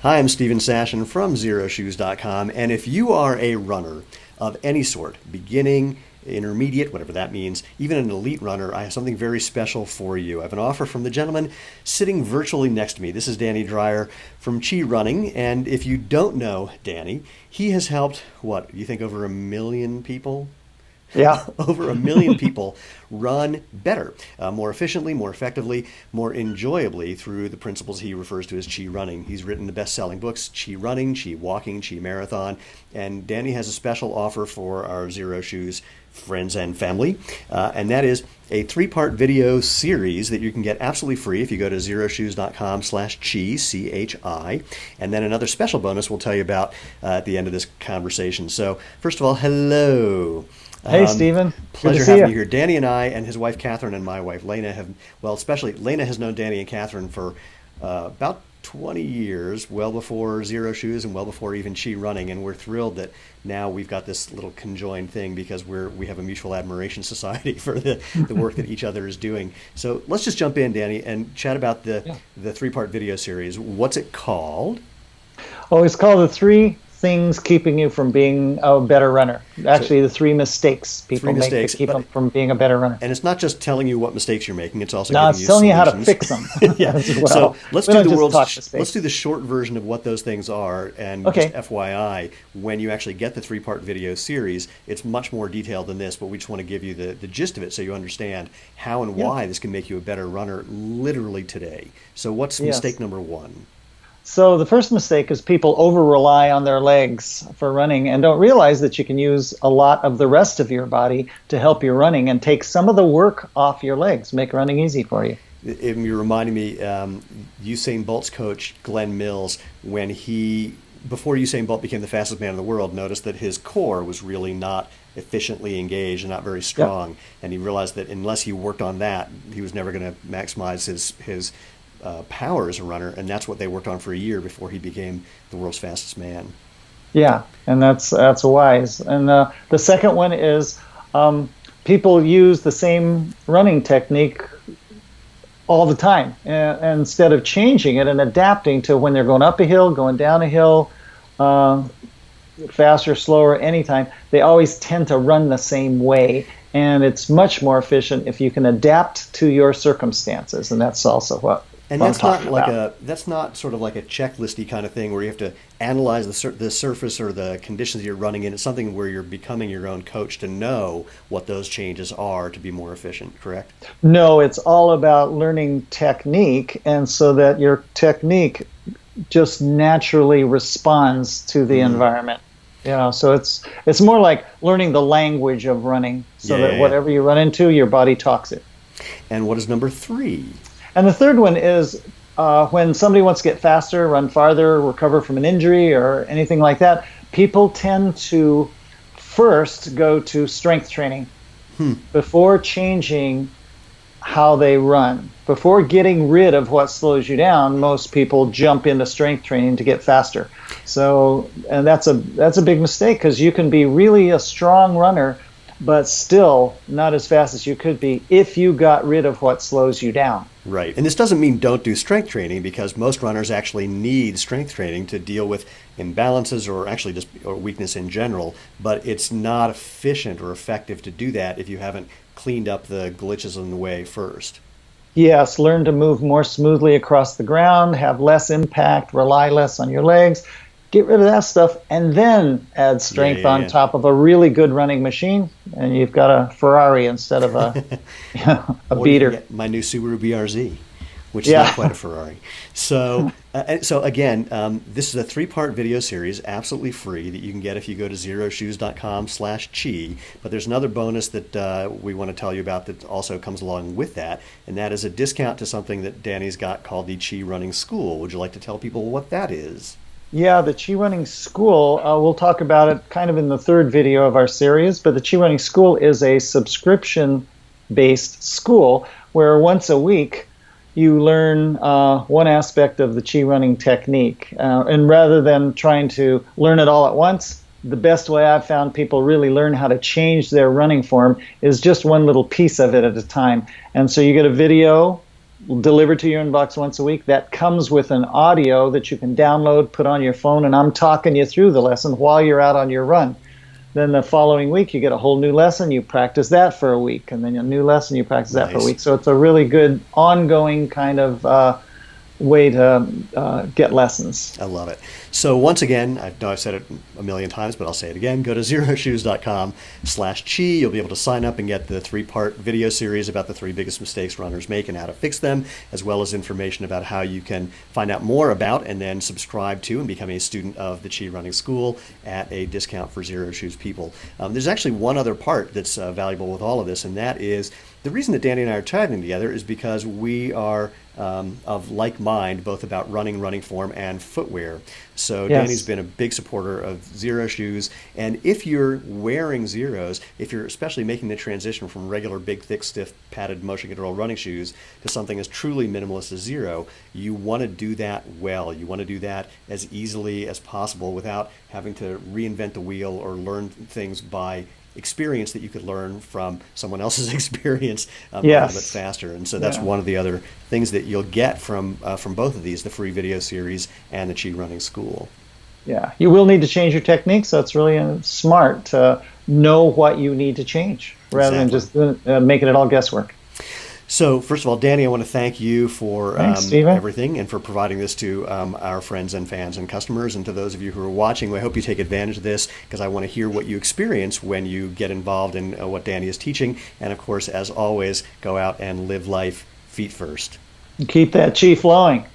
Hi, I'm Stephen Sashin from XeroShoes.com, and if you are a runner of any sort, beginning, intermediate, whatever that means, even an elite runner, I have something very special for you. I have an offer from the gentleman sitting virtually next to me. This is Danny Dreyer from Chi Running, and if you don't know Danny, he has helped, what, you think over 1 million people? Yeah. Over 1 million people run better, more efficiently, more effectively, more enjoyably through the principles he refers to as Chi Running. He's written the best-selling books, Chi Running, Chi Walking, Chi Marathon, and Danny has a special offer for our Xero Shoes friends and family, and that is a 3-part video series that you can get absolutely free if you go to xeroshoes.com/chi, C-H-I, and then another special bonus we'll tell you about at the end of this conversation. So, first of all, hello. Hey, Stephen. Pleasure having you here. Danny and I and his wife, Catherine, and my wife, Lena, have, well, especially Lena has known Danny and Catherine for about 20 years, well before Xero Shoes and well before even Chi Running, and we're thrilled that now we've got this little conjoined thing because we have a mutual admiration society for the work that each other is doing. So let's just jump in, Danny, and chat about the 3-part video series. What's it called? Oh, it's called The 3 Things Keeping You from Being a Better Runner. Actually, the 3 mistakes people make to keep them from being a better runner. And it's not just telling you what mistakes you're making; it's also no, giving it's you telling you solutions. how to fix them. Yeah. As well. So let's do the let's short version of what those things are. And just FYI, when you actually get the 3-part video series, it's much more detailed than this. But we just want to give you the gist of it so you understand how and why this can make you a better runner, literally today. So what's mistake number 1? So the first mistake is people over-rely on their legs for running and don't realize that you can use a lot of the rest of your body to help your running and take some of the work off your legs, make running easy for you. You're reminding me, Usain Bolt's coach, Glenn Mills, when before Usain Bolt became the fastest man in the world, noticed that his core was really not efficiently engaged and not very strong. Yep. And he realized that unless he worked on that, he was never going to maximize his power as a runner, and that's what they worked on for a year before he became the world's fastest man. Yeah, and that's wise. And the second one is people use the same running technique all the time, and instead of changing it and adapting to when they're going up a hill, going down a hill, faster, slower, anytime, they always tend to run the same way. And it's much more efficient if you can adapt to your circumstances, and that's also what. And that's not sort of like a checklisty kind of thing where you have to analyze the surface or the conditions you're running in. It's something where you're becoming your own coach to know what those changes are to be more efficient, correct? No, it's all about learning technique, and so that your technique just naturally responds to the environment. So it's more like learning the language of running, so that whatever you run into, your body talks it. And what is number 3? And the third one is when somebody wants to get faster, run farther, recover from an injury or anything like that, people tend to first go to strength training before changing how they run. Before getting rid of what slows you down, most people jump into strength training to get faster. So, and that's a big mistake, because you can be really a strong runner but still not as fast as you could be if you got rid of what slows you down. Right. And this doesn't mean don't do strength training, because most runners actually need strength training to deal with imbalances or actually just weakness in general, but it's not efficient or effective to do that if you haven't cleaned up the glitches in the way first. Yes, learn to move more smoothly across the ground, have less impact, rely less on your legs. Get rid of that stuff, and then add strength on top of a really good running machine, and you've got a Ferrari instead of a beater. My new Subaru BRZ, which is not quite a Ferrari. So, again, this is a 3-part video series, absolutely free, that you can get if you go to xeroshoes.com/chi. But there's another bonus that we want to tell you about that also comes along with that, and that is a discount to something that Danny's got called the Chi Running School. Would you like to tell people what that is? Yeah, the Chi Running School, we'll talk about it kind of in the 3rd video of our series, but the Chi Running School is a subscription-based school where once a week you learn one aspect of the Chi Running technique. And rather than trying to learn it all at once, the best way I've found people really learn how to change their running form is just one little piece of it at a time. And so you get a video delivered to your inbox once a week. That comes with an audio that you can download, put on your phone, and I'm talking you through the lesson while you're out on your run. Then the following week, you get a whole new lesson. You practice that for a week, and then a new lesson, you practice that for a week. So it's a really good ongoing kind of way to get lessons. I love it. So once again, I know I've said it a million times, but I'll say it again. Go to xeroshoes.com/chi. You'll be able to sign up and get the 3-part video series about the 3 biggest mistakes runners make and how to fix them, as well as information about how you can find out more about and then subscribe to and become a student of the Chi Running School at a discount for Xero Shoes people. There's actually one other part that's valuable with all of this, and that is the reason that Danny and I are chatting together is because we are of like mind, both about running form, and footwear. So Yes. Danny's been a big supporter of Xero shoes, and if you're wearing Xeros, if you're especially making the transition from regular big, thick, stiff, padded motion control running shoes to something as truly minimalist as Xero, you want to do that well. You want to do that as easily as possible without having to reinvent the wheel or learn things by experience that you could learn from someone else's experience a little bit faster. And so that's one of the other things that you'll get from both of these, the free video series and the Chi Running School. Yeah, you will need to change your technique, so it's really smart to know what you need to change rather than just making it all guesswork. So first of all, Danny, I want to thank you for Stephen. everything and for providing this to our friends and fans and customers. And to those of you who are watching, I hope you take advantage of this because I want to hear what you experience when you get involved in what Danny is teaching. And of course, as always, go out and live life feet first. Keep that chi flowing.